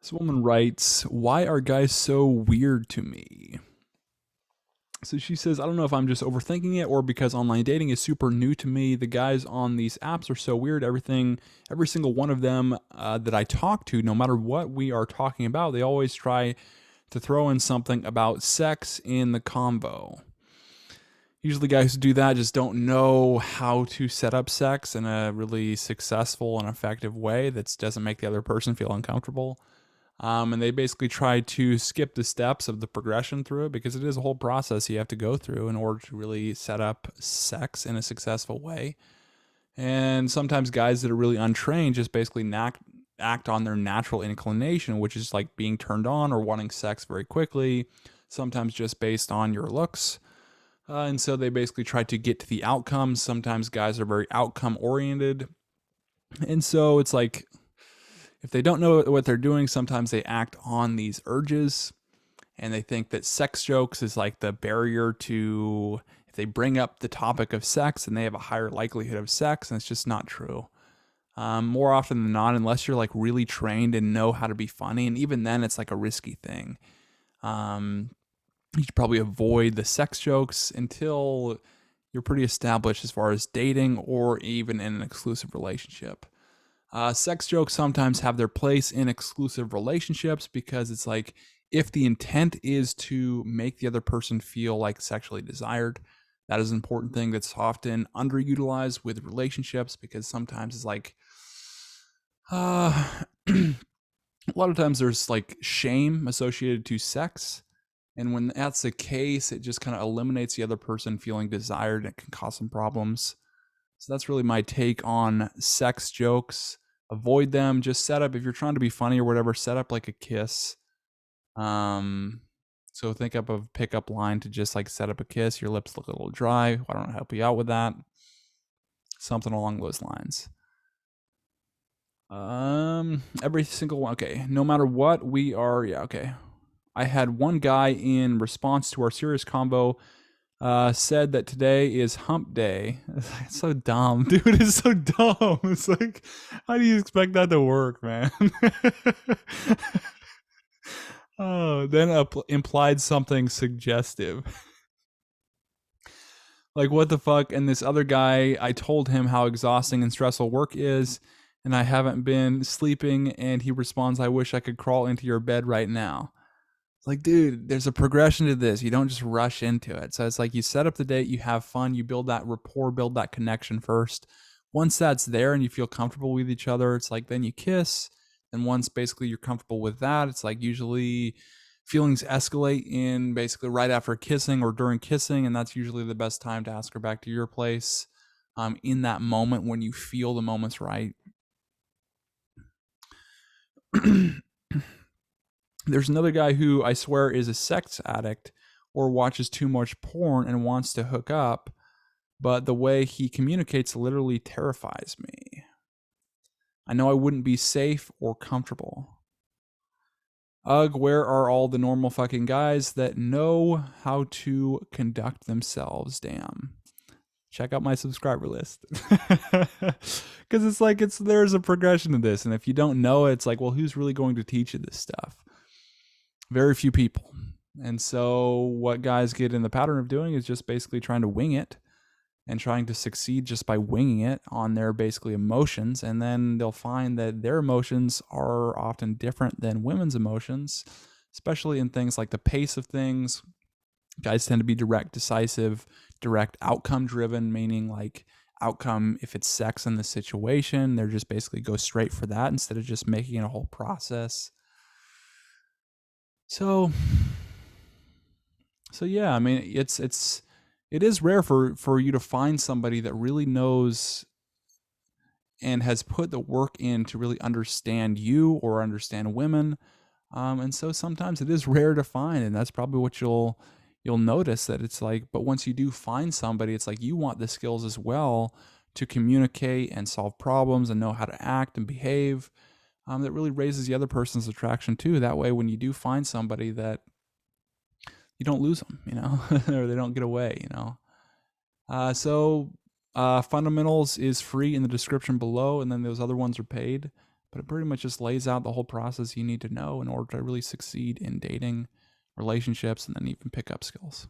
This woman writes, "Why are guys so weird to me?" So she says, "I don't know if I'm just overthinking it or because online dating is super new to me. The guys on these apps are so weird. Every single one of them that I talk to, no matter what we are talking about, they always try to throw in something about sex in the convo. Usually, guys who do that just don't know how to set up sex in a really successful and effective way that doesn't make the other person feel uncomfortable. And they basically try to skip the steps of the progression through it because it is a whole process you have to go through in order to really set up sex in a successful way. And sometimes guys that are really untrained just basically act on their natural inclination, which is like being turned on or wanting sex very quickly, sometimes just based on your looks. And so they basically try to get to the outcomes. Sometimes guys are very outcome oriented. And so it's like, if they don't know what they're doing, sometimes they act on these urges and they think that sex jokes is like the barrier to, if they bring up the topic of sex and they have a higher likelihood of sex, and it's just not true. More often than not, unless you're like really trained and know how to be funny, and even then it's like a risky thing. You should probably avoid the sex jokes until you're pretty established as far as dating or even in an exclusive relationship. Sex jokes sometimes have their place in exclusive relationships because it's like, if the intent is to make the other person feel like sexually desired, that is an important thing that's often underutilized with relationships because sometimes it's like, a lot of times there's like shame associated to sex. And when that's the case, it just kind of eliminates the other person feeling desired and it can cause some problems. So that's really my take on sex jokes. Avoid them. Just set up, if you're trying to be funny or whatever, set up like a kiss. So think up a pickup line to just like set up a kiss. Your lips look a little dry. Why don't I help you out with that? Something along those lines. Every single one. Okay. No matter what we are. Yeah. Okay. I had one guy in response to our serious combo said that today is hump day. It's so dumb, dude. It's so dumb. It's like, how do you expect that to work, man? Oh, then implied something suggestive. Like, what the fuck? And this other guy, I told him how exhausting and stressful work is, and I haven't been sleeping, and he responds, I wish I could crawl into your bed right now. Like, dude, there's a progression to this. You don't just rush into it. So it's like, you set up the date, you have fun, you build that rapport, build that connection first. Once that's there and you feel comfortable with each other, it's like, then you kiss. And once basically you're comfortable with that, it's like usually feelings escalate in basically right after kissing or during kissing. And that's usually the best time to ask her back to your place, in that moment when you feel the moment's right. There's another guy who I swear is a sex addict or watches too much porn and wants to hook up, but the way he communicates literally terrifies me. I know I wouldn't be safe or comfortable. Ugh, where are all the normal fucking guys that know how to conduct themselves? Damn. Check out my subscriber list. Because it's like, there's a progression to this. And if you don't know it, it's like, well, who's really going to teach you this stuff? Very few people. And so what guys get in the pattern of doing is just basically trying to wing it and trying to succeed just by winging it on their basically emotions. And then they'll find that their emotions are often different than women's emotions, especially in things like the pace of things. Guys tend to be direct, decisive, direct outcome driven, meaning like outcome, if it's sex in the situation, they're just basically go straight for that instead of just making it a whole process. So yeah, I mean, it is rare for you to find somebody that really knows and has put the work in to really understand you or understand women. And so sometimes it is rare to find, and that's probably what you'll notice, that it's like, but once you do find somebody, it's like you want the skills as well to communicate and solve problems and know how to act and behave. That really raises the other person's attraction too. That way, when you do find somebody, that you don't lose them, or they don't get away, So fundamentals is free in the description below, and then those other ones are paid. But it pretty much just lays out the whole process you need to know in order to really succeed in dating, relationships, and then even pick up skills.